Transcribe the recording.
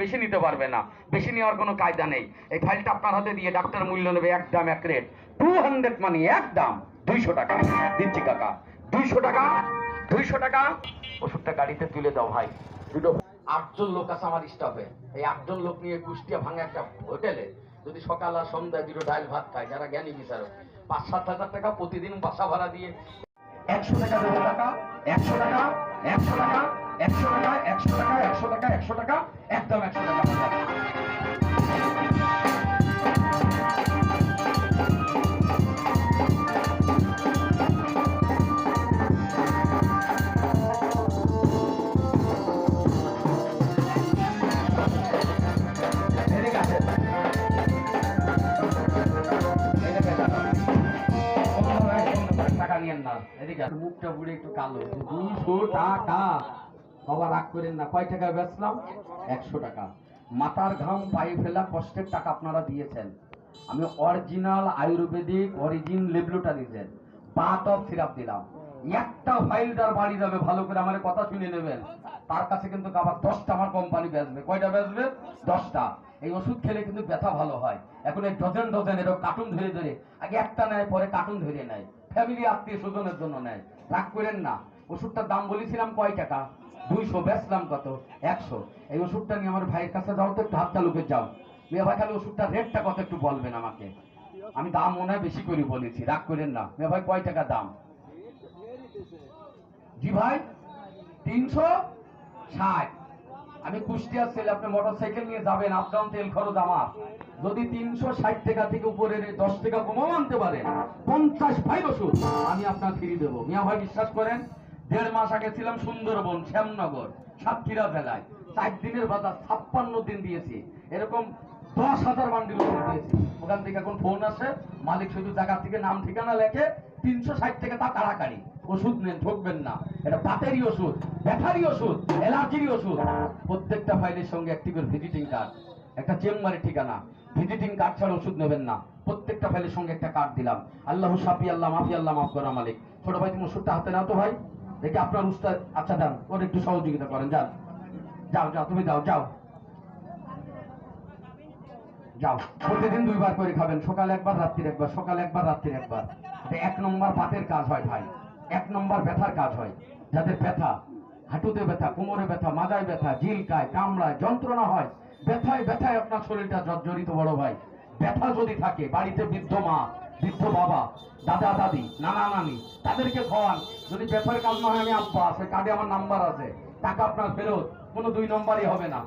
বেশি নিতে পারবে না, বেশি নেওয়ার কোনো কায়দা নেই। এই ফাইলটা আপনার হাতে দিয়ে ডাক্তার মূল্য নেবে একদম এক রেট 200 মানি, একদম 200 টাকা দিচ্ছি কাকা। 200 টাকা, 200 টাকা। ওষুধটা গাড়িতে তুলে দাও ভাই। দুটো 8জন লোক আছে আমার স্টাফে। এই 8জন লোক নিয়ে কুষ্টিয়া ভাঙা একটা হোটেলে যদি সকাল আর সন্ধ্যায় দুটো ডাল ভাত খায়, যারা জ্ঞানী বিচারক, 5-7 হাজার টাকা প্রতিদিন বাসা ভাড়া দিয়ে 100 টাকা দেবো টাকা, 100 টাকা, 100 টাকা, 100 টাকা, 100 টাকা, 100 টাকা, 100 টাকা, একদম 100 টাকা। মুখটা বুড়ে একটু কালো। 200 টাকা, বাবা রাগ করেন না। কয় টাকা বেচলাম? 100 টাকা। মাথার ঘাম পায়ে ফেলা কষ্টের টাকা আপনারা দিয়েছেন। আমি অরিজিনাল আয়ুর্বেদিক অরিজিন লেবলুটা দিয়েছেন, বাত অফ সিরাপ দিলাম। একটা ফাইলটার বাড়ি যাবে, ভালো করে আমার কথা শুনে নেবেন। তার কাছে কিন্তু আবার 10টা আমার কোম্পানি বেচবে। কয়টা বেচবে? 10টা। এই ওষুধ খেলে কিন্তু ব্যথা ভালো হয়। এখন এই ডজন ডজন এরকম কার্টুন ধরে ধরে, আগে একটা নেয় পরে কার্টুন ধরে নেয়, ফ্যামিলি আত্মীয় স্বজনের জন্য নেয়। রাগ করেন না। ওষুধটার দাম বলেছিলাম কয় টাকা? 200, বেচলাম কত? 100। এই ওষুধটা নিয়ে আমার ভাইয়ের কাছে যাও তো, একটু হাত চালুকে যাও। মেয়ে ভাই খালি ওষুধটার রেটটা কত একটু বলবেন আমাকে। আমি দাম মনে হয় বেশি করে বলেছি, রাগ করেন না। মেয়ে ভাই কয় টাকা দাম? জি ভাই 360। আমি কুষ্টিয়ার ছেলে, আপনি মোটরসাইকেল নিয়ে যাবেন, আপ ডাউন তেল খরচ আমার। যদি 360 টাকা থেকে উপরে 10 টাকা কমাও আনতে পারেন, 50 ফাইল ওষুধ আমি আপনার ফ্রি দেবো। মিয়া ভাই বিশ্বাস করেন, 1.5 মাস আগে ছিলাম সুন্দরবন শ্যামনগর সাতক্ষীরা জেলায়, 4 দিনের বাজার 56 দিন দিয়েছি। এরকম 10,000 বান্ডিল ওষুধ দিয়েছি। ওখান থেকে এখন ফোন আসে, মালিক শুধু জায়গা থেকে নাম ঠিকানা লেখে, 360 টাকা তা তাড়াতাড়ি ওষুধ নেন, ঠকবেন না। এটা বাতেরই ওষুধ, ব্যথারই ওষুধ, অ্যালার্জির ওষুধ। প্রত্যেকটা ফাইলের সঙ্গে অ্যাক্টিভের ভিজিটিং কার্ড, একটা চেম্বারের ঠিকানা, ভিজিটিং কার্ড ছাড়া ওষুধ নেবেন না। প্রত্যেকটা ফাইলের সঙ্গে একটা কার্ড দিলাম। আল্লাহ সাফি আল্লাহ মাফি আল্লাহ মাফ করা মালিক। ছোট ভাই তুমি ওষুধটা হাতে নাও তো ভাই, দেখি আপনার উস্তাদ। আচ্ছা দেন, ওর একটু সহযোগিতা করেন। যান, যাও যাও, তুমি যাও যাও যাও। প্রতিদিন 2 বার করে খাবেন, সকালে একবার রাত্রির একবার, সকালে একবার রাত্রির একবার। 1 নম্বর বাতের কাজ হয় ভাই, 1 নম্বর ব্যথার কাজ হয়। যাদের ব্যথা, হাঁটুতে ব্যথা, কোমরে ব্যথা, মাজায় ব্যথা, জিলকায় কামড়ায় যন্ত্রণা হয়, ব্যথায় ব্যথায় আপনার শরীরটা জর্জরিত বড় ভাই। ব্যথা যদি থাকে, বাড়িতে বৃদ্ধ মা, বৃদ্ধ বাবা, দাদা দাদি, নানা নানি, তাদেরকে খাওয়ান। যদি ব্যথার কাজ না হয়, আমি আব্বা আছে, কার্ডে আমার নাম্বার আছে, টাকা আপনার ফেরত, কোনো 2 নম্বরই হবে না।